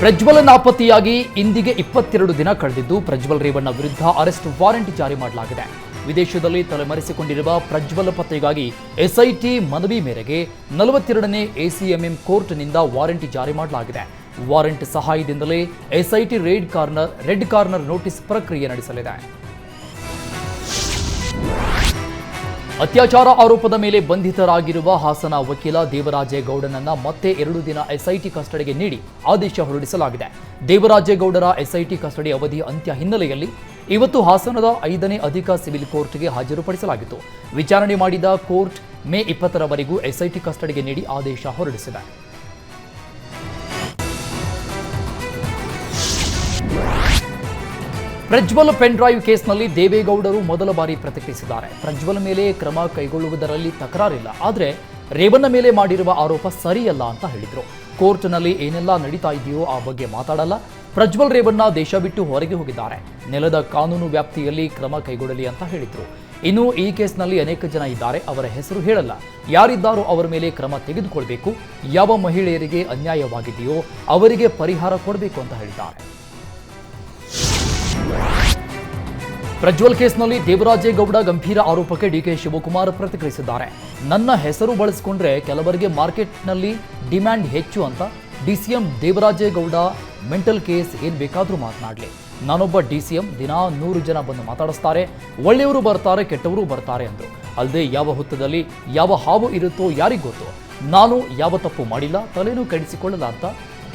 ಪ್ರಜ್ವಲ್ ನಾಪತ್ತೆಯಾಗಿ ಇಂದಿಗೆ 22 ದಿನ ಕಳೆದಿದ್ದು ಪ್ರಜ್ವಲ್ ರೇವಣ್ಣ ವಿರುದ್ಧ ಅರೆಸ್ಟ್ ವಾರೆಂಟ್ ಜಾರಿ ಮಾಡಲಾಗಿದೆ. ವಿದೇಶದಲ್ಲಿ ತಲೆಮರೆಸಿಕೊಂಡಿರುವ ಪ್ರಜ್ವಲ್ ಪತ್ತೆಗಾಗಿ ಎಸ್ಐಟಿ ಮನವಿ ಮೇರೆಗೆ 42ನೇ ಎಸಿಎಂಎಂ ಕೋರ್ಟ್ನಿಂದ ವಾರೆಂಟ್ ಜಾರಿ ಮಾಡಲಾಗಿದೆ. ವಾರೆಂಟ್ ಸಹಾಯದಿಂದಲೇ ಎಸ್ಐಟಿ ರೆಡ್ ಕಾರ್ನರ್ ನೋಟಿಸ್ ಪ್ರಕ್ರಿಯೆ ನಡೆಸಲಿದೆ. ಅತ್ಯಾಚಾರ ಆರೋಪದ ಮೇಲೆ ಬಂಧಿತರಾಗಿರುವ ಹಾಸನ ವಕೀಲ ದೇವರಾಜೇಗೌಡನನ್ನ ಮತ್ತೆ 2 ದಿನ ಎಸ್ಐಟಿ ಕಸ್ಟಡಿಗೆ ನೀಡಿ ಆದೇಶ ಹೊರಡಿಸಲಾಗಿದೆ. ದೇವರಾಜೇಗೌಡರ ಎಸ್ಐಟಿ ಕಸ್ಟಡಿ ಅವಧಿ ಅಂತ್ಯ ಹಿನ್ನೆಲೆಯಲ್ಲಿ ಇವತ್ತು ಹಾಸನದ 5ನೇ ಅಧಿಕ ಸಿವಿಲ್ ಕೋರ್ಟ್ಗೆ ಹಾಜರುಪಡಿಸಲಾಗಿತ್ತು. ವಿಚಾರಣೆ ಮಾಡಿದ ಕೋರ್ಟ್ ಮೇ 20ರವರೆಗೂ ಎಸ್ಐಟಿ ಕಸ್ಟಡಿಗೆ ನೀಡಿ ಆದೇಶ ಹೊರಡಿಸಿದೆ. ಪ್ರಜ್ವಲ್ ಪೆನ್ ಡ್ರೈವ್ ಕೇಸ್ನಲ್ಲಿ ದೇವೇಗೌಡರು ಮೊದಲ ಬಾರಿ ಪ್ರತಿಕ್ರಿಯಿಸಿದ್ದಾರೆ. ಪ್ರಜ್ವಲ್ ಮೇಲೆ ಕ್ರಮ ಕೈಗೊಳ್ಳುವುದರಲ್ಲಿ ತಕರಾರಿಲ್ಲ, ಆದರೆ ರೇವಣ್ಣ ಮೇಲೆ ಮಾಡಿರುವ ಆರೋಪ ಸರಿಯಲ್ಲ ಅಂತ ಹೇಳಿದ್ರು. ಕೋರ್ಟ್ನಲ್ಲಿ ಏನೆಲ್ಲ ನಡೀತಾ ಇದೆಯೋ ಆ ಬಗ್ಗೆ ಮಾತಾಡಲ್ಲ. ಪ್ರಜ್ವಲ್ ರೇವಣ್ಣ ದೇಶ ಬಿಟ್ಟು ಹೊರಗೆ ಹೋಗಿದ್ದಾರೆ, ನೆಲದ ಕಾನೂನು ವ್ಯಾಪ್ತಿಯಲ್ಲಿ ಕ್ರಮ ಕೈಗೊಳ್ಳಲಿ ಅಂತ ಹೇಳಿದ್ರು. ಇನ್ನು ಈ ಕೇಸ್ನಲ್ಲಿ ಅನೇಕ ಜನ ಇದ್ದಾರೆ, ಅವರ ಹೆಸರು ಹೇಳಲ್ಲ. ಯಾರಿದ್ದಾರೋ ಅವರ ಮೇಲೆ ಕ್ರಮ ತೆಗೆದುಕೊಳ್ಬೇಕು. ಯಾವ ಮಹಿಳೆಯರಿಗೆ ಅನ್ಯಾಯವಾಗಿದೆಯೋ ಅವರಿಗೆ ಪರಿಹಾರ ಕೊಡಬೇಕು ಅಂತ ಹೇಳಿದ್ದಾರೆ. ಪ್ರಜ್ವಲ್ ಕೇಸ್ನಲ್ಲಿ ದೇವರಾಜೇಗೌಡ ಗಂಭೀರ ಆರೋಪಕ್ಕೆ ಡಿಕೆ ಶಿವಕುಮಾರ್ ಪ್ರತಿಕ್ರಿಯಿಸಿದ್ದಾರೆ. ನನ್ನ ಹೆಸರು ಬಳಸಿಕೊಂಡ್ರೆ ಕೆಲವರಿಗೆ ಮಾರ್ಕೆಟ್ನಲ್ಲಿ ಡಿಮ್ಯಾಂಡ್ ಹೆಚ್ಚು ಅಂತ ಡಿಸಿಎಂ ದೇವರಾಜೇಗೌಡ ಮೆಂಟಲ್ ಕೇಸ್ ಏನ್ ಬೇಕಾದರೂ ಮಾತನಾಡಲಿ. ನಾನೊಬ್ಬ ಡಿಸಿಎಂ, ದಿನ 100 ಜನ ಬಂದು ಮಾತಾಡಿಸ್ತಾರೆ, ಒಳ್ಳೆಯವರು ಬರ್ತಾರೆ, ಕೆಟ್ಟವರು ಬರ್ತಾರೆ ಅಂದರು. ಅಲ್ಲದೆ ಯಾವ ಹೊತ್ತದಲ್ಲಿ ಯಾವ ಹಾವು ಇರುತ್ತೋ ಯಾರಿಗೂ ಗೊತ್ತು. ನಾನು ಯಾವ ತಪ್ಪು ಮಾಡಿಲ್ಲ, ತಲೆನೂ ಕೆಡಿಸಿಕೊಳ್ಳಲ್ಲ ಅಂತ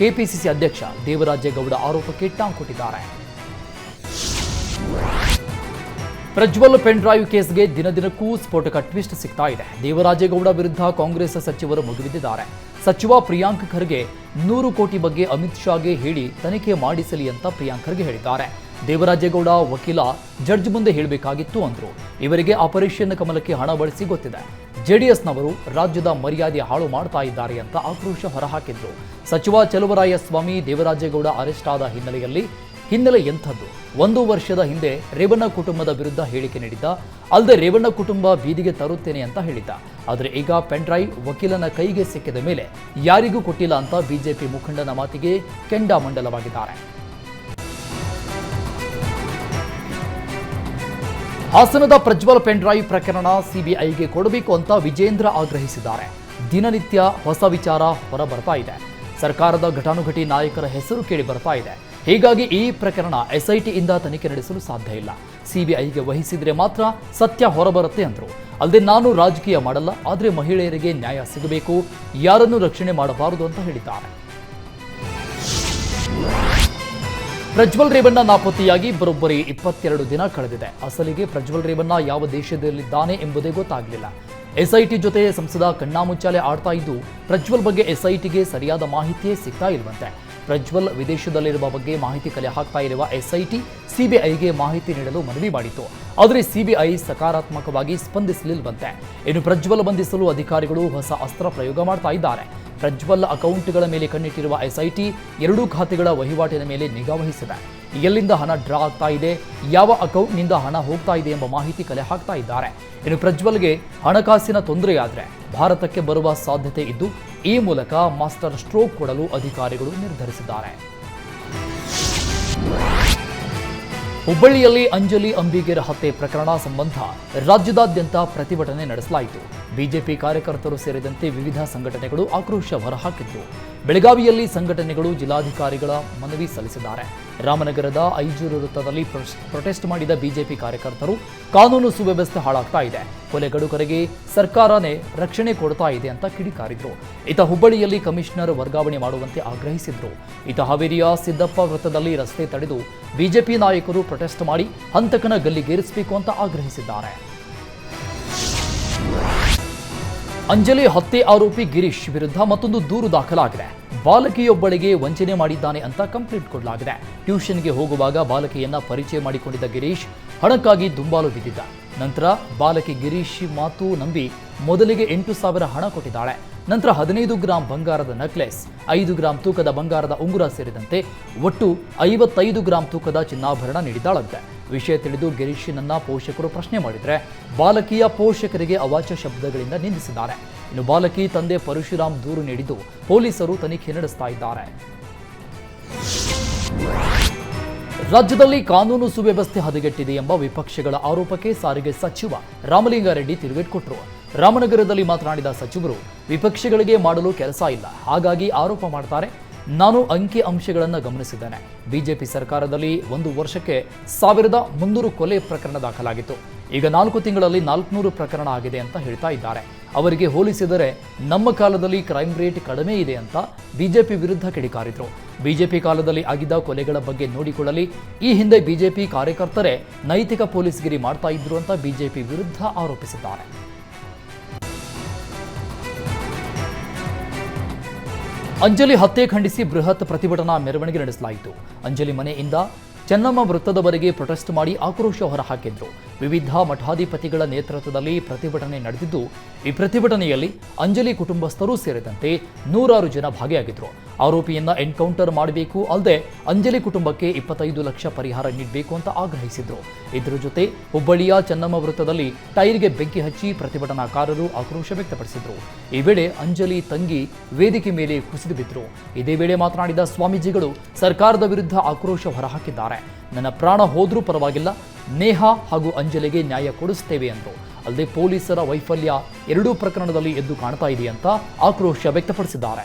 ಕೆಪಿಸಿಸಿ ಅಧ್ಯಕ್ಷ ದೇವರಾಜೇಗೌಡ ಆರೋಪಕ್ಕೆ ಟಾಂಗ್ ಕೊಟ್ಟಿದ್ದಾರೆ. ಪ್ರಜ್ವಲ್ ಪೆನ್ ಡ್ರೈವ್ ಕೇಸ್ಗೆ ದಿನದಿನಕ್ಕೂ ಸ್ಫೋಟಕ ಟ್ವಿಸ್ಟ್ ಸಿಗ್ತಾ ಇದೆ. ದೇವರಾಜೇಗೌಡ ವಿರುದ್ಧ ಕಾಂಗ್ರೆಸ್ ಸಚಿವರು ಮುಗಿಬಿದ್ದಿದ್ದಾರೆ. ಸಚಿವ ಪ್ರಿಯಾಂಕ್ ಖರ್ಗೆ 100 ಕೋಟಿ ಬಗ್ಗೆ ಅಮಿತ್ ಶಾಗೆ ಹೇಳಿ ತನಿಖೆ ಮಾಡಿಸಲಿ ಅಂತ ಪ್ರಿಯಾಂಕ್ ಖರ್ಗೆ ಹೇಳಿದ್ದಾರೆ. ದೇವರಾಜೇಗೌಡ ವಕೀಲ ಜಡ್ಜ್ ಮುಂದೆ ಹೇಳಬೇಕಾಗಿತ್ತು ಅಂದ್ರು. ಇವರಿಗೆ ಆಪರೇಷನ್ ಕಮಲಕ್ಕೆ ಹಣ ಬಳಸಿ ಗೊತ್ತಿದೆ. ಜೆಡಿಎಸ್ನವರು ರಾಜ್ಯದ ಮರ್ಯಾದೆ ಹಾಳು ಮಾಡ್ತಾ ಇದ್ದಾರೆ ಅಂತ ಆಕ್ರೋಶ ಹೊರಹಾಕಿದ್ರು. ಸಚಿವ ಚಲುವರಾಯಸ್ವಾಮಿ ದೇವರಾಜೇಗೌಡ ಅರೆಸ್ಟ್ ಆದ ಹಿನ್ನೆಲೆ ಎಂಥದ್ದು? 1 ವರ್ಷದ ಹಿಂದೆ ರೇವಣ್ಣ ಕುಟುಂಬದ ವಿರುದ್ಧ ಹೇಳಿಕೆ ನೀಡಿದ್ದ, ಅಲ್ಲದೆ ರೇವಣ್ಣ ಕುಟುಂಬ ಬೀದಿಗೆ ತರುತ್ತೇನೆ ಅಂತ ಹೇಳಿದ್ದ. ಆದರೆ ಈಗ ಪೆನ್ ಡ್ರೈವ್ ವಕೀಲನ ಕೈಗೆ ಸಿಕ್ಕಿದ ಮೇಲೆ ಯಾರಿಗೂ ಕೊಟ್ಟಿಲ್ಲ ಅಂತ ಬಿಜೆಪಿ ಮುಖಂಡನ ಮಾತಿಗೆ ಕೆಂಡಾಮಂಡಲವಾಗಿದ್ದಾರೆ. ಹಾಸನದ ಪ್ರಜ್ವಲ್ ಪೆನ್ ಡ್ರೈವ್ ಪ್ರಕರಣ ಸಿಬಿಐಗೆ ಕೊಡಬೇಕು ಅಂತ ವಿಜೇಂದ್ರ ಆಗ್ರಹಿಸಿದ್ದಾರೆ. ದಿನನಿತ್ಯ ಹೊಸ ವಿಚಾರ ಹೊರಬರ್ತಾ ಇದೆ. ಸರ್ಕಾರದ ಘಟಾನುಘಟಿ ನಾಯಕರ ಹೆಸರು ಕೇಳಿ ಬರ್ತಾ ಇದೆ. ಹೀಗಾಗಿ ಈ ಪ್ರಕರಣ ಎಸ್ಐಟಿಯಿಂದ ತನಿಖೆ ನಡೆಸಲು ಸಾಧ್ಯ ಇಲ್ಲ. ಸಿಬಿಐಗೆ ವಹಿಸಿದರೆ ಮಾತ್ರ ಸತ್ಯ ಹೊರಬರುತ್ತೆ ಅಂದರು. ಅಲ್ಲದೆ ನಾನು ರಾಜಕೀಯ ಮಾಡಲ್ಲ, ಆದರೆ ಮಹಿಳೆಯರಿಗೆ ನ್ಯಾಯ ಸಿಗಬೇಕು, ಯಾರನ್ನೂ ರಕ್ಷಣೆ ಮಾಡಬಾರದು ಅಂತ ಹೇಳಿದ್ದಾರೆ. ಪ್ರಜ್ವಲ್ ರೇವಣ್ಣ ನಾಪತ್ತೆಯಾಗಿ ಬರೋಬ್ಬರಿ 22 ದಿನ ಕಳೆದಿದೆ. ಅಸಲಿಗೆ ಪ್ರಜ್ವಲ್ ರೇವಣ್ಣ ಯಾವ ದೇಶದಲ್ಲಿದ್ದಾನೆ ಎಂಬುದೇ ಗೊತ್ತಾಗಲಿಲ್ಲ. ಎಸ್ಐಟಿ ಜೊತೆ ಸಂಸದ ಕಣ್ಣಾಮುಚ್ಚಾಲೆ ಆಡ್ತಾ ಇದ್ದು ಪ್ರಜ್ವಲ್ ಬಗ್ಗೆ ಎಸ್ಐಟಿಗೆ ಸರಿಯಾದ ಮಾಹಿತಿಯೇ ಸಿಗ್ತಾ ಇಲ್ವಂತೆ. ಪ್ರಜ್ವಲ್ ವಿದೇಶದಲ್ಲಿರುವ ಬಗ್ಗೆ ಮಾಹಿತಿ ಕಲೆ ಹಾಕ್ತಾ ಇರುವ ಎಸ್ಐಟಿ ಸಿಬಿಐಗೆ ಮಾಹಿತಿ ನೀಡಲು ಮನವಿ ಮಾಡಿತ್ತು. ಆದರೆ ಸಿಬಿಐ ಸಕಾರಾತ್ಮಕವಾಗಿ ಸ್ಪಂದಿಸಲಿಲ್ವಂತೆ. ಇನ್ನು ಪ್ರಜ್ವಲ್ ಬಂಧಿಸಲು ಅಧಿಕಾರಿಗಳು ಹೊಸ ಅಸ್ತ್ರ ಪ್ರಯೋಗ ಮಾಡ್ತಾ ಇದ್ದಾರೆ. ಪ್ರಜ್ವಲ್ ಅಕೌಂಟ್ಗಳ ಮೇಲೆ ಕಣ್ಣಿಟ್ಟಿರುವ ಎಸ್ಐಟಿ 2 ಖಾತೆಗಳ ವಹಿವಾಟಿನ ಮೇಲೆ ನಿಗಾ ವಹಿಸಿದೆ. ಎಲ್ಲಿಂದ ಹಣ ಡ್ರಾ ಆಗ್ತಾ ಇದೆ, ಯಾವ ಅಕೌಂಟ್ನಿಂದ ಹಣ ಹೋಗ್ತಾ ಇದೆ ಎಂಬ ಮಾಹಿತಿ ಕಲೆ ಹಾಕ್ತಾ ಇದ್ದಾರೆ. ಇನ್ನು ಪ್ರಜ್ವಲ್ಗೆ ಹಣಕಾಸಿನ ತೊಂದರೆಯಾದರೆ ಭಾರತಕ್ಕೆ ಬರುವ ಸಾಧ್ಯತೆ ಇದ್ದು ಈ ಮೂಲಕ ಮಾಸ್ಟರ್ ಸ್ಟ್ರೋಕ್ ಕೊಡಲು ಅಧಿಕಾರಿಗಳು ನಿರ್ಧರಿಸಿದ್ದಾರೆ. ಹುಬ್ಬಳ್ಳಿಯಲ್ಲಿ ಅಂಜಲಿ ಅಂಬಿಗೇರ ಹತ್ಯೆ ಪ್ರಕರಣ ಸಂಬಂಧ ರಾಜ್ಯದಾದ್ಯಂತ ಪ್ರತಿಭಟನೆ ನಡೆಸಲಾಯಿತು. ಬಿಜೆಪಿ ಕಾರ್ಯಕರ್ತರು ಸೇರಿದಂತೆ ವಿವಿಧ ಸಂಘಟನೆಗಳು ಆಕ್ರೋಶ ಹೊರಹಾಕಿದ್ರು. ಬೆಳಗಾವಿಯಲ್ಲಿ ಸಂಘಟನೆಗಳು ಜಿಲ್ಲಾಧಿಕಾರಿಗಳ ಮನವಿ ಸಲ್ಲಿಸಿದ್ದಾರೆ. ರಾಮನಗರದ ಐಜೂರು ವೃತ್ತದಲ್ಲಿ ಪ್ರೊಟೆಸ್ಟ್ ಮಾಡಿದ ಬಿಜೆಪಿ ಕಾರ್ಯಕರ್ತರು ಕಾನೂನು ಸುವ್ಯವಸ್ಥೆ ಹಾಳಾಗ್ತಾ ಇದೆ, ಕೊಲೆಗಡುಕರಿಗೆ ಸರ್ಕಾರನೇ ರಕ್ಷಣೆ ಕೊಡ್ತಾ ಇದೆ ಅಂತ ಕಿಡಿಕಾರಿದ್ರು. ಇತ ಹುಬ್ಬಳ್ಳಿಯಲ್ಲಿ ಕಮಿಷನರ್ ವರ್ಗಾವಣೆ ಮಾಡುವಂತೆ ಆಗ್ರಹಿಸಿದ್ರು. ಇತ ಹಾವೇರಿಯ ಸಿದ್ದಪ್ಪ ವೃತ್ತದಲ್ಲಿ ರಸ್ತೆ ತಡೆದು ಬಿಜೆಪಿ ನಾಯಕರು ಪ್ರೊಟೆಸ್ಟ್ ಮಾಡಿ ಹಂತಕನ ಗಲ್ಲಿಗೇರಿಸಬೇಕು ಅಂತ ಆಗ್ರಹಿಸಿದ್ದಾರೆ. ಅಂಜಲಿ ಹತ್ಯೆ ಆರೋಪಿ ಗಿರೀಶ್ ವಿರುದ್ಧ ಮತ್ತೊಂದು ದೂರು ದಾಖಲಾಗಿದೆ. ಬಾಲಕಿಯೊಬ್ಬಳಿಗೆ ವಂಚನೆ ಮಾಡಿದ್ದಾನೆ ಅಂತ ಕಂಪ್ಲೇಂಟ್ ಕೊಡಲಾಗಿದೆ. ಟ್ಯೂಷನ್ಗೆ ಹೋಗುವಾಗ ಬಾಲಕಿಯನ್ನ ಪರಿಚಯ ಮಾಡಿಕೊಂಡಿದ್ದ ಗಿರೀಶ್ ಹಣಕ್ಕಾಗಿ ದುಂಬಾಲು ಬಿದ್ದಿದ್ದ. ನಂತರ ಬಾಲಕಿ ಗಿರೀಶ್ ಮಾತು ನಂಬಿ ಮೊದಲಿಗೆ 8,000 ಹಣ ಕೊಟ್ಟಿದ್ದಾಳೆ. ನಂತರ 15 ಗ್ರಾಂ ಬಂಗಾರದ ನೆಕ್ಲೆಸ್, 5 ಗ್ರಾಂ ತೂಕದ ಬಂಗಾರದ ಉಂಗುರ ಸೇರಿದಂತೆ ಒಟ್ಟು 55 ಗ್ರಾಂ ತೂಕದ ಚಿನ್ನಾಭರಣ ನೀಡಿದ್ದಾಳಂತೆ. ವಿಷಯ ತಿಳಿದು ಗಿರೀಶನನ್ನ ಪೋಷಕರು ಪ್ರಶ್ನೆ ಮಾಡಿದರೆ ಬಾಲಕಿಯ ಪೋಷಕರಿಗೆ ಅವಾಚ್ಯ ಶಬ್ದಗಳಿಂದ ನಿಂದಿಸಿದ್ದಾರೆ. ಇನ್ನು ಬಾಲಕಿ ತಂದೆ ಪರಶುರಾಮ್ ದೂರು ನೀಡಿದ್ದು ಪೊಲೀಸರು ತನಿಖೆ ನಡೆಸ್ತಾ ಇದ್ದಾರೆ. ರಾಜ್ಯದಲ್ಲಿ ಕಾನೂನು ಸುವ್ಯವಸ್ಥೆ ಹದಗೆಟ್ಟಿದೆ ಎಂಬ ವಿಪಕ್ಷಗಳ ಆರೋಪಕ್ಕೆ ಸಾರಿಗೆ ಸಚಿವ ರಾಮಲಿಂಗಾರೆಡ್ಡಿ ತಿರುಗೇಟು. ರಾಮನಗರದಲ್ಲಿ ಮಾತನಾಡಿದ ಸಚಿವರು, ವಿಪಕ್ಷಗಳಿಗೆ ಮಾಡಲು ಕೆಲಸ ಇಲ್ಲ, ಹಾಗಾಗಿ ಆರೋಪ ಮಾಡ್ತಾರೆ. ನಾನು ಅಂಕಿ ಅಂಶಗಳನ್ನು ಗಮನಿಸಿದ್ದೇನೆ. ಬಿಜೆಪಿ ಸರ್ಕಾರದಲ್ಲಿ 1 ವರ್ಷಕ್ಕೆ 1300 ಕೊಲೆ ಪ್ರಕರಣ ದಾಖಲಾಗಿತ್ತು. ಈಗ 4 ತಿಂಗಳಲ್ಲಿ 400 ಪ್ರಕರಣ ಆಗಿದೆ ಅಂತ ಹೇಳ್ತಾ ಇದ್ದಾರೆ. ಅವರಿಗೆ ಹೋಲಿಸಿದರೆ ನಮ್ಮ ಕಾಲದಲ್ಲಿ ಕ್ರೈಮ್ ರೇಟ್ ಕಡಿಮೆ ಇದೆ ಅಂತ ಬಿಜೆಪಿ ವಿರುದ್ಧ ಕಿಡಿಕಾರಿದ್ರು. ಬಿಜೆಪಿ ಕಾಲದಲ್ಲಿ ಆಗಿದ್ದ ಕೊಲೆಗಳ ಬಗ್ಗೆ ನೋಡಿಕೊಳ್ಳಲಿ. ಈ ಹಿಂದೆ ಬಿಜೆಪಿ ಕಾರ್ಯಕರ್ತರೇ ನೈತಿಕ ಪೊಲೀಸ್ಗಿರಿ ಮಾಡ್ತಾ ಇದ್ರು ಅಂತ ಬಿಜೆಪಿ ವಿರುದ್ಧ ಆರೋಪಿಸಿದ್ದಾರೆ. ಅಂಜಲಿ ಹತ್ಯೆ ಖಂಡಿಸಿ ಬೃಹತ್ ಪ್ರತಿಭಟನಾ ಮೆರವಣಿಗೆ ನಡೆಸಲಾಯಿತು. ಅಂಜಲಿ ಮನೆಯಿಂದ ಚೆನ್ನಮ್ಮ ವೃತ್ತದವರೆಗೆ ಪ್ರೊಟೆಸ್ಟ್ ಮಾಡಿ ಆಕ್ರೋಶ ಹೊರಹಾಕಿದ್ರು. ವಿವಿಧ ಮಠಾಧಿಪತಿಗಳ ನೇತೃತ್ವದಲ್ಲಿ ಪ್ರತಿಭಟನೆ ನಡೆದಿದ್ದು, ಈ ಪ್ರತಿಭಟನೆಯಲ್ಲಿ ಅಂಜಲಿ ಕುಟುಂಬಸ್ಥರು ಸೇರಿದಂತೆ 100 ಜನ ಭಾಗಿಯಾಗಿದ್ರು. ಆರೋಪಿಯನ್ನ ಎನ್ಕೌಂಟರ್ ಮಾಡಬೇಕು, ಅಲ್ಲದೆ ಅಂಜಲಿ ಕುಟುಂಬಕ್ಕೆ 25 ಲಕ್ಷ ಪರಿಹಾರ ನೀಡಬೇಕು ಅಂತ ಆಗ್ರಹಿಸಿದ್ರು. ಇದರ ಜೊತೆ ಹುಬ್ಬಳ್ಳಿಯ ಚೆನ್ನಮ್ಮ ವೃತ್ತದಲ್ಲಿ ಟೈರ್ಗೆ ಬೆಂಕಿ ಹಚ್ಚಿ ಪ್ರತಿಭಟನಾಕಾರರು ಆಕ್ರೋಶ ವ್ಯಕ್ತಪಡಿಸಿದ್ರು. ಈ ವೇಳೆ ಅಂಜಲಿ ತಂಗಿ ವೇದಿಕೆ ಮೇಲೆ ಕುಸಿದು ಬಿದ್ರು. ಇದೇ ವೇಳೆ ಮಾತನಾಡಿದ ಸ್ವಾಮೀಜಿಗಳು ಸರ್ಕಾರದ ವಿರುದ್ಧ ಆಕ್ರೋಶ ಹೊರಹಾಕಿದ್ದಾರೆ. ನನ್ನ ಪ್ರಾಣ ಹೋದ್ರೂ ಪರವಾಗಿಲ್ಲ, ನೇಹಾ ಹಾಗೂ ಅಂಜಲಿಗೆ ನ್ಯಾಯ ಕೊಡಿಸುತ್ತೇವೆ ಎಂದರು. ಅಲ್ಲದೆ ಪೊಲೀಸರ ವೈಫಲ್ಯ ಎರಡೂ ಪ್ರಕರಣದಲ್ಲಿ ಎದ್ದು ಕಾಣ್ತಾ ಇದೆ ಅಂತ ಆಕ್ರೋಶ ವ್ಯಕ್ತಪಡಿಸಿದ್ದಾರೆ.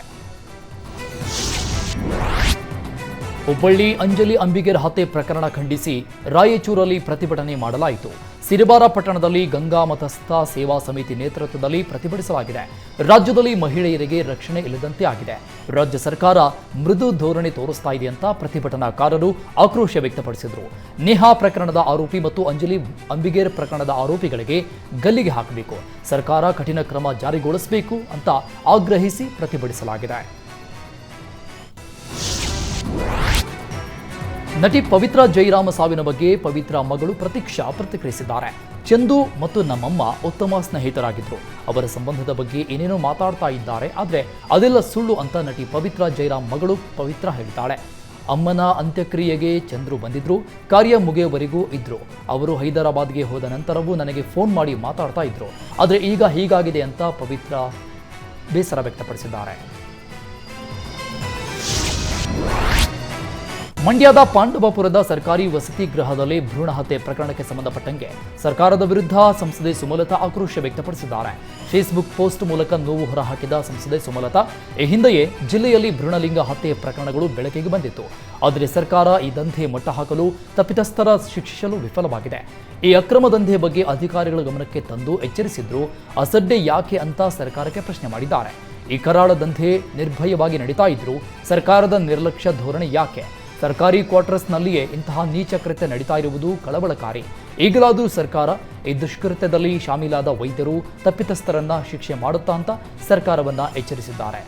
ಹುಬ್ಬಳ್ಳಿ ಅಂಜಲಿ ಅಂಬಿಗೇರ್ ಹತ್ಯೆ ಪ್ರಕರಣ ಖಂಡಿಸಿ ರಾಯಚೂರಲ್ಲಿ ಪ್ರತಿಭಟನೆ ಮಾಡಲಾಯಿತು. ಸಿರಿಬಾರ ಪಟ್ಟಣದಲ್ಲಿ ಗಂಗಾ ಮತಸ್ಥ ಸೇವಾ ಸಮಿತಿ ನೇತೃತ್ವದಲ್ಲಿ ಪ್ರತಿಭಟಿಸಲಾಗಿದೆ. ರಾಜ್ಯದಲ್ಲಿ ಮಹಿಳೆಯರಿಗೆ ರಕ್ಷಣೆ ಇಲ್ಲದಂತೆ ಆಗಿದೆ. ರಾಜ್ಯ ಸರ್ಕಾರ ಮೃದು ಧೋರಣೆ ತೋರಿಸ್ತಾ ಇದೆ ಅಂತ ಪ್ರತಿಭಟನಾಕಾರರು ಆಕ್ರೋಶ ವ್ಯಕ್ತಪಡಿಸಿದರು. ನೇಹಾ ಪ್ರಕರಣದ ಆರೋಪಿ ಮತ್ತು ಅಂಜಲಿ ಅಂಬಿಗೇರ್ ಪ್ರಕರಣದ ಆರೋಪಿಗಳಿಗೆ ಗಲ್ಲಿಗೆ ಹಾಕಬೇಕು, ಸರ್ಕಾರ ಕಠಿಣ ಕ್ರಮ ಜಾರಿಗೊಳಿಸಬೇಕು ಅಂತ ಆಗ್ರಹಿಸಿ ಪ್ರತಿಭಟಿಸಲಾಗಿದೆ. ನಟಿ ಪವಿತ್ರ ಜೈರಾಮ್ ಸಾವಿನ ಬಗ್ಗೆ ಪವಿತ್ರ ಮಗಳು ಪ್ರತೀಕ್ಷಾ ಪ್ರತಿಕ್ರಿಯಿಸಿದ್ದಾರೆ. ಚಂದು ಮತ್ತು ನಮ್ಮಮ್ಮ ಉತ್ತಮ ಸ್ನೇಹಿತರಾಗಿದ್ರು. ಅವರ ಸಂಬಂಧದ ಬಗ್ಗೆ ಏನೇನೋ ಮಾತಾಡ್ತಾ ಇದ್ದಾರೆ, ಆದರೆ ಅದೆಲ್ಲ ಸುಳ್ಳು ಅಂತ ನಟಿ ಪವಿತ್ರ ಜೈರಾಮ್ ಮಗಳು ಪವಿತ್ರ ಹೇಳಿದ್ದಾಳೆ. ಅಮ್ಮನ ಅಂತ್ಯಕ್ರಿಯೆಗೆ ಚಂದ್ರು ಬಂದಿದ್ರು, ಕಾರ್ಯ ಮುಗಿಯುವವರೆಗೂ ಇದ್ರು. ಅವರು ಹೈದರಾಬಾದ್ಗೆ ಹೋದ ನಂತರವೂ ನನಗೆ ಫೋನ್ ಮಾಡಿ ಮಾತಾಡ್ತಾ ಇದ್ರು. ಆದರೆ ಈಗ ಹೀಗಾಗಿದೆ ಅಂತ ಪವಿತ್ರ ಬೇಸರ ವ್ಯಕ್ತಪಡಿಸಿದ್ದಾರೆ. ಮಂಡ್ಯದ ಪಾಂಡವಪುರದ ಸರ್ಕಾರಿ ವಸತಿ ಗೃಹದಲ್ಲಿ ಭ್ರೂಣ ಹತ್ಯೆ ಪ್ರಕರಣಕ್ಕೆ ಸಂಬಂಧಪಟ್ಟಂಗೆ ಸರ್ಕಾರದ ವಿರುದ್ಧ ಸಂಸದೆ ಸುಮಲತಾ ಆಕ್ರೋಶ ವ್ಯಕ್ತಪಡಿಸಿದ್ದಾರೆ. ಫೇಸ್ಬುಕ್ ಪೋಸ್ಟ್ ಮೂಲಕ ನೋವು ಹೊರಹಾಕಿದ ಸಂಸದೆ ಸುಮಲತಾ, ಈ ಹಿಂದೆಯೇ ಜಿಲ್ಲೆಯಲ್ಲಿ ಭ್ರೂಣಲಿಂಗ ಹತ್ಯೆ ಪ್ರಕರಣಗಳು ಬೆಳಕಿಗೆ ಬಂದಿತ್ತು. ಆದರೆ ಸರ್ಕಾರ ಈ ದಂಧೆ ಮಟ್ಟ ಹಾಕಲು ತಪ್ಪಿತಸ್ಥರ ಶಿಕ್ಷಿಸಲು ವಿಫಲವಾಗಿದೆ. ಈ ಅಕ್ರಮ ದಂಧೆ ಬಗ್ಗೆ ಅಧಿಕಾರಿಗಳ ಗಮನಕ್ಕೆ ತಂದು ಎಚ್ಚರಿಸಿದ್ರು. ಅಸಡ್ಡೆ ಯಾಕೆ ಅಂತ ಸರ್ಕಾರಕ್ಕೆ ಪ್ರಶ್ನೆ ಮಾಡಿದ್ದಾರೆ. ಈ ಕರಾಳ ದಂಧೆ ನಿರ್ಭಯವಾಗಿ ನಡೀತಾ ಇದ್ರು, ಸರ್ಕಾರದ ನಿರ್ಲಕ್ಷ್ಯ ಧೋರಣೆ ಯಾಕೆ? ಸರ್ಕಾರಿ ಕ್ವಾರ್ಟರ್ಸ್ನಲ್ಲಿಯೇ ಇಂತಹ ನೀಚ ಕೃತ್ಯ ನಡೀತಾ ಇರುವುದು ಕಳವಳಕಾರಿ. ಈಗಲಾದರೂ ಸರ್ಕಾರ ಈ ದುಷ್ಕೃತ್ಯದಲ್ಲಿ ಶಾಮೀಲಾದ ವೈದ್ಯರು ತಪ್ಪಿತಸ್ಥರನ್ನ ಶಿಕ್ಷೆ ಮಾಡುತ್ತಾ ಅಂತ ಸರ್ಕಾರವನ್ನ ಎಚ್ಚರಿಸಿದ್ದಾರೆ.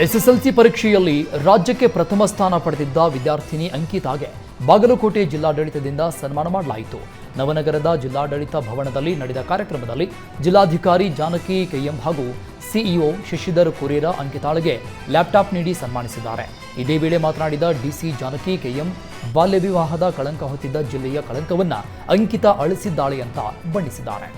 ಎಸ್ಎಸ್ಎಲ್ಸಿ ಪರೀಕ್ಷೆಯಲ್ಲಿ ರಾಜ್ಯಕ್ಕೆ ಪ್ರಥಮ ಸ್ಥಾನ ಪಡೆದಿದ್ದ ವಿದ್ಯಾರ್ಥಿನಿ ಅಂಕಿತಾಗೆ ಬಾಗಲಕೋಟೆ ಜಿಲ್ಲಾಡಳಿತದಿಂದ ಸನ್ಮಾನ ಮಾಡಲಾಯಿತು. ನವನಗರದ ಜಿಲ್ಲಾಡಳಿತ ಭವನದಲ್ಲಿ ನಡೆದ ಕಾರ್ಯಕ್ರಮದಲ್ಲಿ ಜಿಲ್ಲಾಧಿಕಾರಿ ಜಾನಕಿ ಕೆಎಂ ಹಾಗೂ ಸಿಇಒ ಶಶಿಧರ್ ಕುರೇರ ಅಂಕಿತಾಳಿಗೆ ಲ್ಯಾಪ್ಟಾಪ್ ನೀಡಿ ಸನ್ಮಾನಿಸಿದ್ದಾರೆ. ಇದೇ ವೇಳೆ ಮಾತನಾಡಿದ ಡಿಸಿ ಜಾನಕಿ ಕೆಎಂ, ಬಾಲ್ಯ ವಿವಾಹದ ಕಳಂಕ ಹೊತ್ತಿದ್ದ ಜಿಲ್ಲೆಯ ಕಳಂಕವನ್ನ ಅಂಕಿತಾ ಅಳಿಸಿದ್ದಾಳೆ ಅಂತ ಬಣ್ಣಿಸಿದ್ದಾರೆ.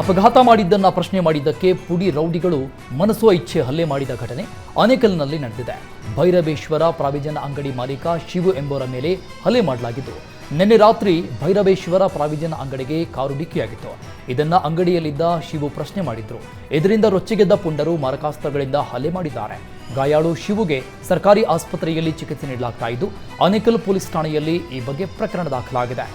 ಅಪಘಾತ ಮಾಡಿದ್ದನ್ನ ಪ್ರಶ್ನೆ ಮಾಡಿದ್ದಕ್ಕೆ ಪುಡಿ ರೌಡಿಗಳು ಮನಸೋ ಇಚ್ಛೆ ಹಲ್ಲೆ ಮಾಡಿದ ಘಟನೆ ಆನೇಕಲ್ನಲ್ಲಿ ನಡೆದಿದೆ. ಭೈರವೇಶ್ವರ ಪ್ರಾವಿಜನ್ ಅಂಗಡಿ ಮಾಲೀಕ ಶಿವು ಎಂಬುವರ ಮೇಲೆ ಹಲ್ಲೆ ಮಾಡಲಾಗಿದ್ದು, ನಿನ್ನೆ ರಾತ್ರಿ ಭೈರವೇಶ್ವರ ಪ್ರಾವಿಜನ್ ಅಂಗಡಿಗೆ ಕಾರು ಡಿಕ್ಕಿಯಾಗಿತ್ತು. ಇದನ್ನ ಅಂಗಡಿಯಲ್ಲಿದ್ದ ಶಿವು ಪ್ರಶ್ನೆ ಮಾಡಿದ್ರು. ಇದರಿಂದ ರೊಚ್ಚಿಗೆದ್ದ ಪುಂಡರು ಮಾರಕಾಸ್ತ್ರಗಳಿಂದ ಹಲ್ಲೆ ಮಾಡಿದ್ದಾರೆ. ಗಾಯಾಳು ಶಿವುಗೆ ಸರ್ಕಾರಿ ಆಸ್ಪತ್ರೆಯಲ್ಲಿ ಚಿಕಿತ್ಸೆ ನೀಡಲಾಗ್ತಾ ಇದ್ದು, ಆನೇಕಲ್ ಪೊಲೀಸ್ ಠಾಣೆಯಲ್ಲಿ ಈ ಬಗ್ಗೆ ಪ್ರಕರಣ ದಾಖಲಾಗಿದೆ.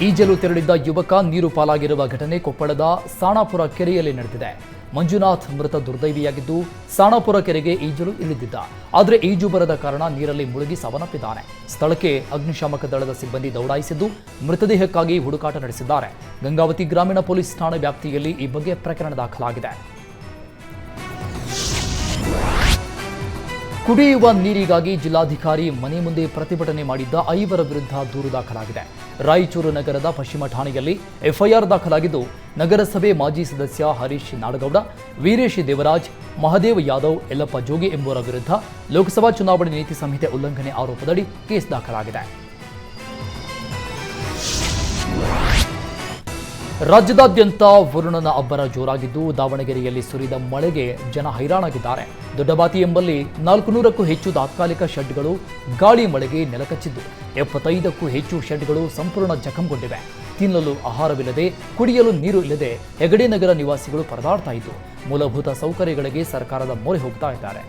ಈಜಲು ತೆರಳಿದ್ದ ಯುವಕ ನೀರು ಪಾಲಾಗಿರುವ ಘಟನೆ ಕೊಪ್ಪಳದ ಸಾಣಾಪುರ ಕೆರೆಯಲ್ಲಿ ನಡೆದಿದೆ. ಮಂಜುನಾಥ್ ಮೃತ ದುರ್ದೈವಿಯಾಗಿದ್ದು, ಸಾಣಾಪುರ ಕೆರೆಗೆ ಈಜಲು ಇಳಿದಿದ್ದ. ಆದರೆ ಈಜು ಬರದ ಕಾರಣ ನೀರಲ್ಲಿ ಮುಳುಗಿ ಸಾವನ್ನಪ್ಪಿದ್ದಾನೆ. ಸ್ಥಳಕ್ಕೆ ಅಗ್ನಿಶಾಮಕ ದಳದ ಸಿಬ್ಬಂದಿ ದೌಡಾಯಿಸಿದ್ದು ಮೃತದೇಹಕ್ಕಾಗಿ ಹುಡುಕಾಟ ನಡೆಸಿದ್ದಾರೆ. ಗಂಗಾವತಿ ಗ್ರಾಮೀಣ ಪೊಲೀಸ್ ಠಾಣೆ ವ್ಯಾಪ್ತಿಯಲ್ಲಿ ಈ ಬಗ್ಗೆ ಪ್ರಕರಣ ದಾಖಲಾಗಿದೆ. ಕುಡಿಯುವ ನೀರಿಗಾಗಿ ಜಿಲ್ಲಾಧಿಕಾರಿ ಮನೆ ಮುಂದೆ ಪ್ರತಿಭಟನೆ ಮಾಡಿದ್ದ 5 ವಿರುದ್ಧ ದೂರು ದಾಖಲಾಗಿದೆ. ರಾಯಚೂರು ನಗರದ ಪಶ್ಚಿಮ ಠಾಣೆಯಲ್ಲಿ ಎಫ್ಐಆರ್ ದಾಖಲಾಗಿದ್ದು, ನಗರಸಭೆ ಮಾಜಿ ಸದಸ್ಯ ಹರೀಶ್ ನಾಡಗೌಡ, ವೀರೇಶ್ ದೇವರಾಜ್, ಮಹದೇವ್ ಯಾದವ್, ಯಲ್ಲಪ್ಪ ಜೋಗಿ ಎಂಬುವರ ವಿರುದ್ಧ ಲೋಕಸಭಾ ಚುನಾವಣೆ ನೀತಿ ಸಂಹಿತೆ ಉಲ್ಲಂಘನೆ ಆರೋಪದಡಿ ಕೇಸ್ ದಾಖಲಾಗಿದೆ. ರಾಜ್ಯದಾದ್ಯಂತ ವರುಣನ ಅಬ್ಬರ ಜೋರಾಗಿದ್ದು ದಾವಣಗೆರೆಯಲ್ಲಿ ಸುರಿದ ಮಳೆಗೆ ಜನ ಹೈರಾಣಾಗಿದ್ದಾರೆ. ದೊಡ್ಡಬಾತಿ ಎಂಬಲ್ಲಿ 400ಕ್ಕೂ ಹೆಚ್ಚು ತಾತ್ಕಾಲಿಕ ಶೆಡ್ಗಳು ಗಾಳಿ ಮಳೆಗೆ ನೆಲಕಚ್ಚಿದ್ದು 75ಕ್ಕೂ ಹೆಚ್ಚು ಶೆಡ್ಗಳು ಸಂಪೂರ್ಣ ಜಖಂಗೊಂಡಿವೆ. ತಿನ್ನಲು ಆಹಾರವಿಲ್ಲದೆ, ಕುಡಿಯಲು ನೀರು ಇಲ್ಲದೆ ಹೆಗಡೆ ನಗರ ನಿವಾಸಿಗಳು ಪರದಾಡ್ತಾ ಇದ್ದು ಮೂಲಭೂತ ಸೌಕರ್ಯಗಳಿಗೆ ಸರ್ಕಾರದ ಮೊರೆ ಹೋಗ್ತಾ ಇದ್ದಾರೆ.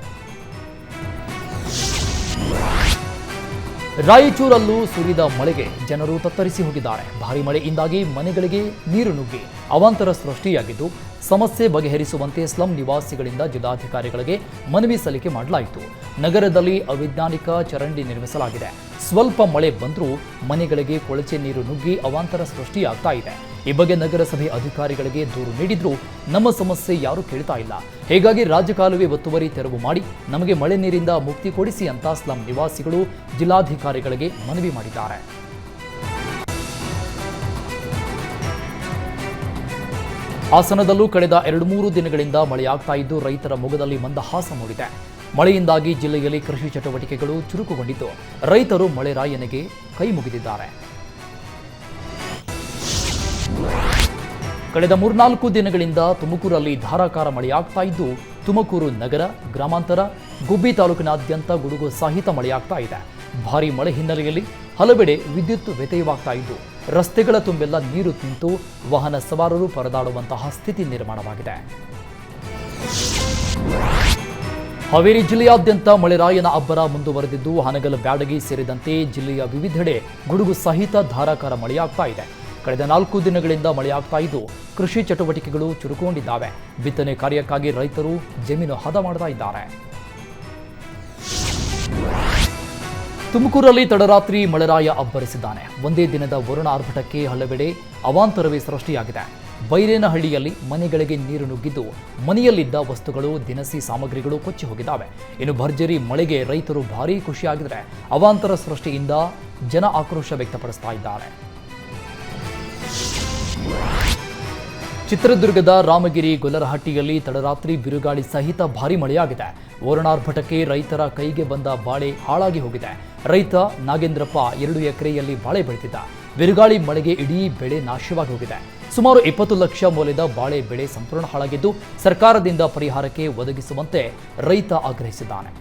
ರಾಯಚೂರಲ್ಲೂ ಸುರಿದ ಮಳೆಗೆ ಜನರು ತತ್ತರಿಸಿ ಹೋಗಿದ್ದಾರೆ. ಭಾರೀ ಮಳೆಯಿಂದಾಗಿ ಮನೆಗಳಿಗೆ ನೀರು ನುಗ್ಗಿ ಅವಾಂತರ ಸೃಷ್ಟಿಯಾಗಿದ್ದು ಸಮಸ್ಯೆ ಬಗೆಹರಿಸುವಂತೆ ಸ್ಲಂ ನಿವಾಸಿಗಳಿಂದ ಜಿಲ್ಲಾಧಿಕಾರಿಗಳಿಗೆ ಮನವಿ ಸಲ್ಲಿಕೆ ಮಾಡಲಾಯಿತು. ನಗರದಲ್ಲಿ ಅವೈಜ್ಞಾನಿಕ ಚರಂಡಿ ನಿರ್ಮಿಸಲಾಗಿದೆ. ಸ್ವಲ್ಪ ಮಳೆ ಬಂದರೂ ಮನೆಗಳಿಗೆ ಕೊಳಚೆ ನೀರು ನುಗ್ಗಿ ಅವಾಂತರ ಸೃಷ್ಟಿಯಾಗ್ತಾ ಇದೆ. ಈ ಬಗ್ಗೆ ನಗರಸಭೆ ಅಧಿಕಾರಿಗಳಿಗೆ ದೂರು ನೀಡಿದ್ರೂ ನಮ್ಮ ಸಮಸ್ಯೆ ಯಾರೂ ಕೇಳ್ತಾ ಇಲ್ಲ. ಹೀಗಾಗಿ ರಾಜಕಾಲುವೆ ಒತ್ತುವರಿ ತೆರವು ಮಾಡಿ ನಮಗೆ ಮಳೆ ನೀರಿಂದ ಮುಕ್ತಿ ಕೊಡಿಸಿ ಅಂತ ಸ್ಲಂ ನಿವಾಸಿಗಳು ಜಿಲ್ಲಾಧಿಕಾರಿಗಳಿಗೆ ಮನವಿ ಮಾಡಿದ್ದಾರೆ. ಹಾಸನದಲ್ಲೂ ಕಳೆದ 2-3 ದಿನಗಳಿಂದ ಮಳೆಯಾಗ್ತಾ ಇದ್ದು ರೈತರ ಮೊಗದಲ್ಲಿ ಮಂದಹಾಸ ಮೂಡಿದೆ. ಮಳೆಯಿಂದಾಗಿ ಜಿಲ್ಲೆಯಲ್ಲಿ ಕೃಷಿ ಚಟುವಟಿಕೆಗಳು ಚುರುಕುಗೊಂಡಿದ್ದು ರೈತರು ಮಳೆರಾಯನಿಗೆ ಕೈ ಮುಗಿದಿದ್ದಾರೆ. ಕಳೆದ 3-4 ದಿನಗಳಿಂದ ತುಮಕೂರಲ್ಲಿ ಧಾರಾಕಾರ ಮಳೆಯಾಗ್ತಾ ಇದ್ದು ತುಮಕೂರು ನಗರ, ಗ್ರಾಮಾಂತರ, ಗುಬ್ಬಿ ತಾಲೂಕಿನಾದ್ಯಂತ ಗುಡುಗು ಸಹಿತ ಮಳೆಯಾಗ್ತಾ ಇದೆ. ಭಾರೀ ಮಳೆ ಹಿನ್ನೆಲೆಯಲ್ಲಿ ಹಲವೆಡೆ ವಿದ್ಯುತ್ ವ್ಯತ್ಯಯವಾಗ್ತಾ ಇದ್ದು ರಸ್ತೆಗಳ ತುಂಬೆಲ್ಲ ನೀರು ನಿಂತು ವಾಹನ ಸವಾರರು ಪರದಾಡುವಂತಹ ಸ್ಥಿತಿ ನಿರ್ಮಾಣವಾಗಿದೆ. ಹಾವೇರಿ ಜಿಲ್ಲೆಯಾದ್ಯಂತ ಮಳೆರಾಯನ ಅಬ್ಬರ ಮುಂದುವರೆದಿದ್ದು ಹಾನಗಲ್, ಬ್ಯಾಡಗಿ ಸೇರಿದಂತೆ ಜಿಲ್ಲೆಯ ವಿವಿಧೆಡೆ ಗುಡುಗು ಸಹಿತ ಧಾರಾಕಾರ ಮಳೆಯಾಗ್ತಾ ಇದೆ. ಕಳೆದ 4 ದಿನಗಳಿಂದ ಮಳೆಯಾಗ್ತಾ ಇದ್ದು ಕೃಷಿ ಚಟುವಟಿಕೆಗಳು ಚುರುಕುಗೊಂಡಿದ್ದಾವೆ. ಬಿತ್ತನೆ ಕಾರ್ಯಕ್ಕಾಗಿ ರೈತರು ಜಮೀನು ಹದ ಮಾಡ್ತಾ ಇದ್ದಾರೆ. ತುಮಕೂರಲ್ಲಿ ತಡರಾತ್ರಿ ಮಳೆರಾಯ ಅಬ್ಬರಿಸಿದ್ದಾನೆ. ಒಂದೇ ದಿನದ ವರುಣ ಆರ್ಭಟಕ್ಕೆ ಹಲವೆಡೆ ಅವಾಂತರವೇ ಸೃಷ್ಟಿಯಾಗಿದೆ. ಬೈರೇನಹಳ್ಳಿಯಲ್ಲಿ ಮನೆಗಳಿಗೆ ನೀರು ನುಗ್ಗಿದ್ದು ಮನೆಯಲ್ಲಿದ್ದ ವಸ್ತುಗಳು, ದಿನಸಿ ಸಾಮಗ್ರಿಗಳು ಕೊಚ್ಚಿ ಹೋಗಿದ್ದಾವೆ. ಇನ್ನು ಭರ್ಜರಿ ಮಳೆಗೆ ರೈತರು ಭಾರೀ ಖುಷಿಯಾಗಿದ್ದಾರೆ. ಅವಾಂತರ ಸೃಷ್ಟಿಯಿಂದ ಜನ ಆಕ್ರೋಶ ವ್ಯಕ್ತಪಡಿಸ್ತಾ ಇದ್ದಾರೆ. ಚಿತ್ರದುರ್ಗದ ರಾಮಗಿರಿ ಗೊಲ್ಲರಹಟ್ಟಿಯಲ್ಲಿ ತಡರಾತ್ರಿ ಬಿರುಗಾಳಿ ಸಹಿತ ಭಾರೀ ಮಳೆಯಾಗಿದೆ. ವರುಣಾರ್ಭಟಕ್ಕೆ ರೈತರ ಕೈಗೆ ಬಂದ ಬಾಳೆ ಹಾಳಾಗಿ ಹೋಗಿದೆ. ರೈತ ನಾಗೇಂದ್ರಪ್ಪ 2 ಎಕರೆಯಲ್ಲಿ ಬಾಳೆ ಬೆಳೆದಿದ್ದ. ಬಿರುಗಾಳಿ ಮಳೆಗೆ ಇಡೀ ಬೆಳೆ ನಾಶವಾಗಿ ಹೋಗಿದೆ. ಸುಮಾರು 20 ಲಕ್ಷ ಮೌಲ್ಯದ ಬಾಳೆ ಬೆಳೆ ಸಂಪೂರ್ಣ ಹಾಳಾಗಿದ್ದು ಸರ್ಕಾರದಿಂದ ಪರಿಹಾರಕ್ಕೆ ಒದಗಿಸುವಂತೆ ರೈತ ಆಗ್ರಹಿಸಿದ್ದಾನೆ.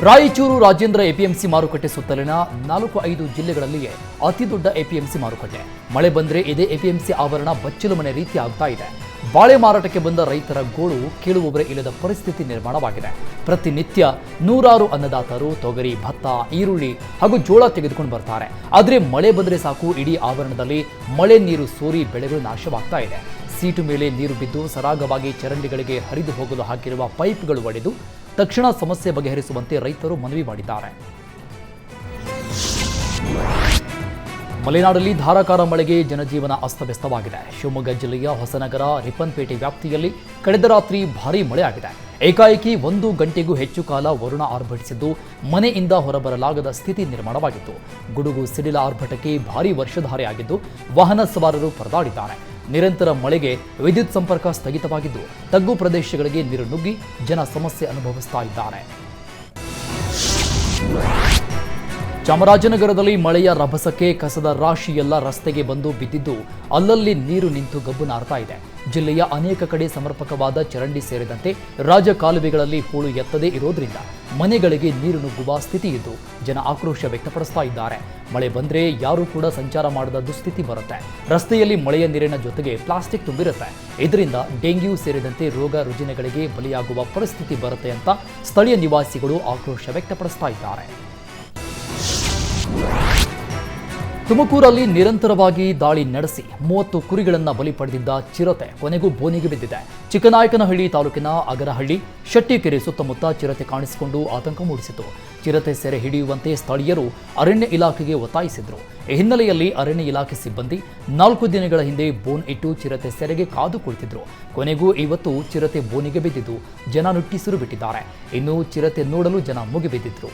ರಾಯಚೂರು ರಾಜೇಂದ್ರ ಎಪಿಎಂಸಿ ಮಾರುಕಟ್ಟೆ ಸುತ್ತಲಿನ 4-5 ಜಿಲ್ಲೆಗಳಲ್ಲಿಯೇ ಅತಿ ದೊಡ್ಡ ಎಪಿಎಂಸಿ ಮಾರುಕಟ್ಟೆ. ಮಳೆ ಬಂದರೆ ಇದೇ ಎಪಿಎಂಸಿ ಆವರಣ ಬಚ್ಚಲು ಮನೆ ರೀತಿ ಆಗ್ತಾ ಇದೆ. ಬಾಳೆ ಮಾರಾಟಕ್ಕೆ ಬಂದ ರೈತರ ಗೋಳು ಕೇಳುವವರೇ ಇಲ್ಲದ ಪರಿಸ್ಥಿತಿ ನಿರ್ಮಾಣವಾಗಿದೆ. ಪ್ರತಿನಿತ್ಯ ನೂರಾರು ಅನ್ನದಾತರು ತೊಗರಿ, ಭತ್ತ, ಈರುಳ್ಳಿ ಹಾಗೂ ಜೋಳ ತೆಗೆದುಕೊಂಡು ಬರ್ತಾರೆ. ಆದರೆ ಮಳೆ ಬಂದರೆ ಸಾಕು ಇಡೀ ಆವರಣದಲ್ಲಿ ಮಳೆ ನೀರು ಸೋರಿ ಬೆಳೆಗಳು ನಾಶವಾಗ್ತಾ ಇದೆ. ಸೀಟು ಮೇಲೆ ನೀರು ಬಿದ್ದು ಸರಾಗವಾಗಿ ಚರಂಡಿಗಳಿಗೆ ಹರಿದು ಹೋಗಲು ಹಾಕಿರುವ ಪೈಪ್ಗಳು ಒಡೆದು ತಕ್ಷಣ ಸಮಸ್ಯೆ ಬಗೆಹರಿಸುವಂತೆ ರೈತರು ಮನವಿ ಮಾಡಿದ್ದಾರೆ. ಮಲೆನಾಡಲ್ಲಿ ಧಾರಾಕಾರ ಮಳೆಗೆ ಜನಜೀವನ ಅಸ್ತವ್ಯಸ್ತವಾಗಿದೆ. ಶಿವಮೊಗ್ಗ ಜಿಲ್ಲೆಯ ಹೊಸನಗರ, ರಿಪ್ಪನ್ಪೇಟೆ ವ್ಯಾಪ್ತಿಯಲ್ಲಿ ಕಳೆದ ರಾತ್ರಿ ಭಾರೀ ಮಳೆಯಾಗಿದೆ. ಏಕಾಏಕಿ 1 ಗಂಟೆಗೂ ಹೆಚ್ಚು ಕಾಲ ವರುಣ ಆರ್ಭಟಿಸಿದ್ದು ಮನೆಯಿಂದ ಹೊರಬರಲಾಗದ ಸ್ಥಿತಿ ನಿರ್ಮಾಣವಾಗಿತ್ತು. ಗುಡುಗು ಸಿಡಿಲ ಆರ್ಭಟಕ್ಕೆ ಭಾರೀ ವರ್ಷಧಾರೆಯಾಗಿದ್ದು ವಾಹನ ಸವಾರರು ಪರದಾಡಿದ್ದಾರೆ. ನಿರಂತರ ಮಳೆಗೆ ವಿದ್ಯುತ್ ಸಂಪರ್ಕ ಸ್ಥಗಿತವಾಗಿದ್ದು ತಗ್ಗು ಪ್ರದೇಶಗಳಿಗೆ ನೀರು ನುಗ್ಗಿ ಜನ ಸಮಸ್ಯೆ ಅನುಭವಿಸ್ತಾ ಇದ್ದಾರೆ. ಚಾಮರಾಜನಗರದಲ್ಲಿ ಮಳೆಯ ರಭಸಕ್ಕೆ ಕಸದ ರಾಶಿಯೆಲ್ಲ ರಸ್ತೆಗೆ ಬಂದು ಬಿದ್ದಿದ್ದು ಅಲ್ಲಲ್ಲಿ ನೀರು ನಿಂತು ಗಬ್ಬು ನಾರ್ತಾ ಇದೆ. ಜಿಲ್ಲೆಯ ಅನೇಕ ಕಡೆ ಸಮರ್ಪಕವಾದ ಚರಂಡಿ ಸೇರಿದಂತೆ ರಾಜಕಾಲುವೆಗಳಲ್ಲಿ ಹೂಳು ಎತ್ತದೇ ಇರೋದ್ರಿಂದ ಮನೆಗಳಿಗೆ ನೀರು ನುಗ್ಗುವ ಸ್ಥಿತಿ ಇದ್ದು ಜನ ಆಕ್ರೋಶ ವ್ಯಕ್ತಪಡಿಸ್ತಾ ಇದ್ದಾರೆ. ಮಳೆ ಬಂದರೆ ಯಾರೂ ಕೂಡ ಸಂಚಾರ ಮಾಡದ ದುಸ್ಥಿತಿ ಬರುತ್ತೆ. ರಸ್ತೆಯಲ್ಲಿ ಮಳೆಯ ನೀರಿನ ಜೊತೆಗೆ ಪ್ಲಾಸ್ಟಿಕ್ ತುಂಬಿರುತ್ತೆ. ಇದರಿಂದ ಡೆಂಗ್ಯೂ ಸೇರಿದಂತೆ ರೋಗ ರುಜಿನಗಳಿಗೆ ಬಲಿಯಾಗುವ ಪರಿಸ್ಥಿತಿ ಬರುತ್ತೆ ಅಂತ ಸ್ಥಳೀಯ ನಿವಾಸಿಗಳು ಆಕ್ರೋಶ ವ್ಯಕ್ತಪಡಿಸ್ತಾ ಇದ್ದಾರೆ. ತುಮಕೂರಲ್ಲಿ ನಿರಂತರವಾಗಿ ದಾಳಿ ನಡೆಸಿ 30 ಕುರಿಗಳನ್ನು ಬಲಿ ಪಡೆದಿದ್ದ ಚಿರತೆ ಕೊನೆಗೂ ಬೋನಿಗೆ ಬಿದ್ದಿದೆ. ಚಿಕ್ಕನಾಯಕನಹಳ್ಳಿ ತಾಲೂಕಿನ ಅಗರಹಳ್ಳಿ, ಶೆಟ್ಟಿಕೆರೆ ಸುತ್ತಮುತ್ತ ಚಿರತೆ ಕಾಣಿಸಿಕೊಂಡು ಆತಂಕ ಮೂಡಿಸಿತು. ಚಿರತೆ ಸೆರೆ ಹಿಡಿಯುವಂತೆ ಸ್ಥಳೀಯರು ಅರಣ್ಯ ಇಲಾಖೆಗೆ ಒತ್ತಾಯಿಸಿದ್ರು. ಈ ಹಿನ್ನೆಲೆಯಲ್ಲಿ ಅರಣ್ಯ ಇಲಾಖೆ ಸಿಬ್ಬಂದಿ 4 ದಿನಗಳ ಹಿಂದೆ ಬೋನ್ ಇಟ್ಟು ಚಿರತೆ ಸೆರೆಗೆ ಕಾದು ಕುಳಿತಿದ್ರು. ಕೊನೆಗೂ ಇವತ್ತು ಚಿರತೆ ಬೋನಿಗೆ ಬಿದ್ದಿದ್ದು ಜನ ನುಟ್ಟಿಸಿರು ಬಿಟ್ಟಿದ್ದಾರೆ. ಇನ್ನು ಚಿರತೆ ನೋಡಲು ಜನ ಮುಗಿಬಿದ್ದಿದ್ರು.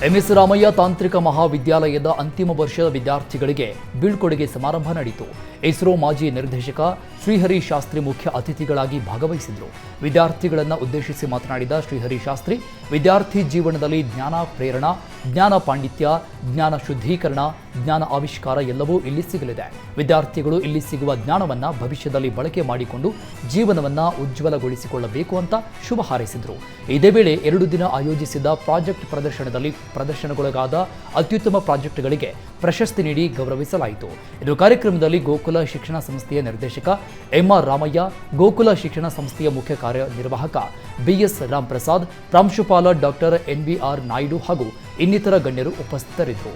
ಎಂಎಸ್ ರಾಮಯ್ಯ ತಾಂತ್ರಿಕ ಮಹಾವಿದ್ಯಾಲಯದ ಅಂತಿಮ ವರ್ಷದ ವಿದ್ಯಾರ್ಥಿಗಳಿಗೆ ಬೀಳ್ಕೊಡುಗೆ ಸಮಾರಂಭ ನಡೆಯಿತು. ಇಸ್ರೋ ಮಾಜಿ ನಿರ್ದೇಶಕ ಶ್ರೀಹರಿ ಶಾಸ್ತ್ರಿ ಮುಖ್ಯ ಅತಿಥಿಗಳಾಗಿ ಭಾಗವಹಿಸಿದರು. ವಿದ್ಯಾರ್ಥಿಗಳನ್ನು ಉದ್ದೇಶಿಸಿ ಮಾತನಾಡಿದ ಶ್ರೀಹರಿ ಶಾಸ್ತ್ರಿ, ವಿದ್ಯಾರ್ಥಿ ಜೀವನದಲ್ಲಿ ಜ್ಞಾನ ಪ್ರೇರಣಾ, ಜ್ಞಾನ ಪಾಂಡಿತ್ಯ, ಜ್ಞಾನ ಶುದ್ಧೀಕರಣ, ಜ್ಞಾನ ಆವಿಷ್ಕಾರ ಎಲ್ಲವೂ ಇಲ್ಲಿ ಸಿಗಲಿದೆ. ವಿದ್ಯಾರ್ಥಿಗಳು ಇಲ್ಲಿ ಸಿಗುವ ಜ್ಞಾನವನ್ನು ಭವಿಷ್ಯದಲ್ಲಿ ಬಳಕೆ ಮಾಡಿಕೊಂಡು ಜೀವನವನ್ನು ಉಜ್ವಲಗೊಳಿಸಿಕೊಳ್ಳಬೇಕು ಅಂತ ಶುಭ ಹಾರೈಸಿದರು. ಇದೇ ವೇಳೆ 2 ದಿನ ಆಯೋಜಿಸಿದ್ದ ಪ್ರಾಜೆಕ್ಟ್ ಪ್ರದರ್ಶನದಲ್ಲಿ ಪ್ರದರ್ಶನಗೊಳಗಾದ ಅತ್ಯುತ್ತಮ ಪ್ರಾಜೆಕ್ಟ್ಗಳಿಗೆ ಪ್ರಶಸ್ತಿ ನೀಡಿ ಗೌರವಿಸಲಾಯಿತು. ಇದು ಕಾರ್ಯಕ್ರಮದಲ್ಲಿ ಗೋಕುಲ ಶಿಕ್ಷಣ ಸಂಸ್ಥೆಯ ನಿರ್ದೇಶಕ ಎಂಆರ್ ರಾಮಯ್ಯ, ಗೋಕುಲ ಶಿಕ್ಷಣ ಸಂಸ್ಥೆಯ ಮುಖ್ಯ ಕಾರ್ಯನಿರ್ವಾಹಕ ಬಿಎಸ್ ರಾಮ್ಪ್ರಸಾದ್, ಪ್ರಾಂಶುಪಾಲ ಡಾಕ್ಟರ್ ಎನ್ವಿಆರ್ ನಾಯ್ಡು ಹಾಗೂ ಇನ್ನಿತರ ಗಣ್ಯರು ಉಪಸ್ಥಿತರಿದ್ದರು.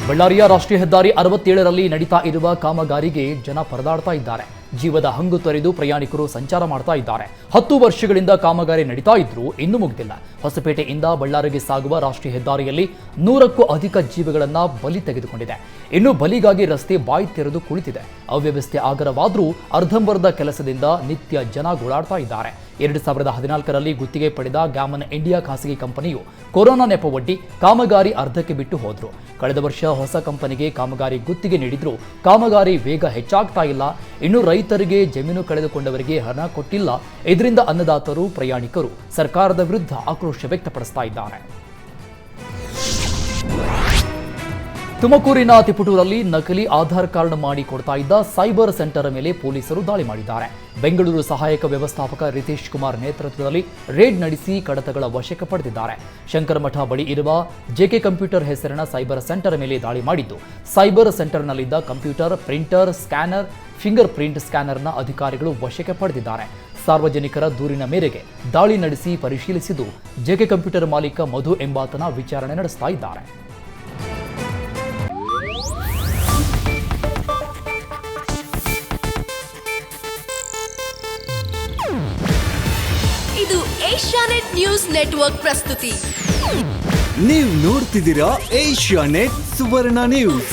ಬಳ್ಳಾರಿಯ ರಾಷ್ಟ್ರೀಯ ಹೆದ್ದಾರಿ 67ರಲ್ಲಿ ನಡೀತಾ ಇರುವ ಕಾಮಗಾರಿಗೆ ಜನ ಪರದಾಡ್ತಾ ಇದ್ದಾರೆ. ಜೀವದ ಹಂಗು ತೊರೆದು ಪ್ರಯಾಣಿಕರು ಸಂಚಾರ ಮಾಡ್ತಾ ಇದ್ದಾರೆ. 10 ವರ್ಷಗಳಿಂದ ಕಾಮಗಾರಿ ನಡೀತಾ ಇದ್ರೂ ಇನ್ನೂ ಮುಗಿದಿಲ್ಲ. ಹೊಸಪೇಟೆಯಿಂದ ಬಳ್ಳಾರಿಗೆ ಸಾಗುವ ರಾಷ್ಟ್ರೀಯ ಹೆದ್ದಾರಿಯಲ್ಲಿ 100ಕ್ಕೂ ಅಧಿಕ ಜೀವಗಳನ್ನು ಬಲಿ ತೆಗೆದುಕೊಂಡಿದೆ. ಇನ್ನು ಬಲಿಗಾಗಿ ರಸ್ತೆ ಬಾಯಿ ತೆರೆದು ಕುಳಿತಿದೆ. ಅವ್ಯವಸ್ಥೆ ಆಗರವಾದರೂ ಅರ್ಧಂಬರ್ಧ ಕೆಲಸದಿಂದ ನಿತ್ಯ ಜನ ಗೋಳಾಡ್ತಾ ಇದ್ದಾರೆ. 2014ರಲ್ಲಿ ಗುತ್ತಿಗೆ ಪಡೆದ ಗ್ಯಾಮನ್ ಇಂಡಿಯಾ ಖಾಸಗಿ ಕಂಪನಿಯು ಕೊರೋನಾ ನೆಪವೊಡ್ಡಿ ಕಾಮಗಾರಿ ಅರ್ಧಕ್ಕೆ ಬಿಟ್ಟು ಹೋದ್ರು. ಕಳೆದ ವರ್ಷ ಹೊಸ ಕಂಪನಿಗೆ ಕಾಮಗಾರಿ ಗುತ್ತಿಗೆ ನೀಡಿದ್ರು. ಕಾಮಗಾರಿ ವೇಗ ಹೆಚ್ಚಾಗ್ತಾ ಇಲ್ಲ. ಇನ್ನು ರೈತರಿಗೆ ಜಮೀನು ಕಳೆದುಕೊಂಡವರಿಗೆ ಹಣ ಕೊಟ್ಟಿಲ್ಲ. ಇದರಿಂದ ಅನ್ನದಾತರು, ಪ್ರಯಾಣಿಕರು ಸರ್ಕಾರದ ವಿರುದ್ಧ ಆಕ್ರೋಶ ವ್ಯಕ್ತಪಡಿಸ್ತಾ ಇದ್ದಾರೆ. ತುಮಕೂರಿನ ತಿಪಟೂರಲ್ಲಿ ನಕಲಿ ಆಧಾರ್ ಕಾರ್ಡ್ ಮಾಡಿ ಕೊಡ್ತಾ ಇದ್ದ ಸೈಬರ್ ಸೆಂಟರ್ ಮೇಲೆ ಪೊಲೀಸರು ದಾಳಿ ಮಾಡಿದ್ದಾರೆ. ಬೆಂಗಳೂರು ಸಹಾಯಕ ವ್ಯವಸ್ಥಾಪಕ ರಿತೇಶ್ ಕುಮಾರ್ ನೇತೃತ್ವದಲ್ಲಿ ರೇಡ್ ನಡೆಸಿ ಕಡತಗಳ ವಶಕ್ಕೆ ಪಡೆದಿದ್ದಾರೆ. ಶಂಕರಮಠ ಬಳಿ ಇರುವ ಜೆಕೆ ಕಂಪ್ಯೂಟರ್ ಹೆಸರಿನ ಸೈಬರ್ ಸೆಂಟರ್ ಮೇಲೆ ದಾಳಿ ಮಾಡಿದ್ದು, ಸೈಬರ್ ಸೆಂಟರ್ನಲ್ಲಿದ್ದ computer, printer, scanner, finger print ಸ್ಕ್ಯಾನರ್ನ ಅಧಿಕಾರಿಗಳು ವಶಕ್ಕೆ ಪಡೆದಿದ್ದಾರೆ. ಸಾರ್ವಜನಿಕರ ದೂರಿನ ಮೇರೆಗೆ ದಾಳಿ ನಡೆಸಿ ಪರಿಶೀಲಿಸಿದ್ದು, ಜೆಕೆ ಕಂಪ್ಯೂಟರ್ ಮಾಲೀಕ ಮಧು ಎಂಬಾತನ ವಿಚಾರಣೆ ನಡೆಸ್ತಾ ಇದ್ದಾರೆ. ಇದು ಏಷ್ಯಾನೆಟ್ ನ್ಯೂಸ್ ನೆಟ್ವರ್ಕ್ ಪ್ರಸ್ತುತಿ. ನೀವು ನೋಡ್ತಿದ್ದೀರಾ ಏಷ್ಯಾನೆಟ್ ಸುವರ್ಣ ನ್ಯೂಸ್.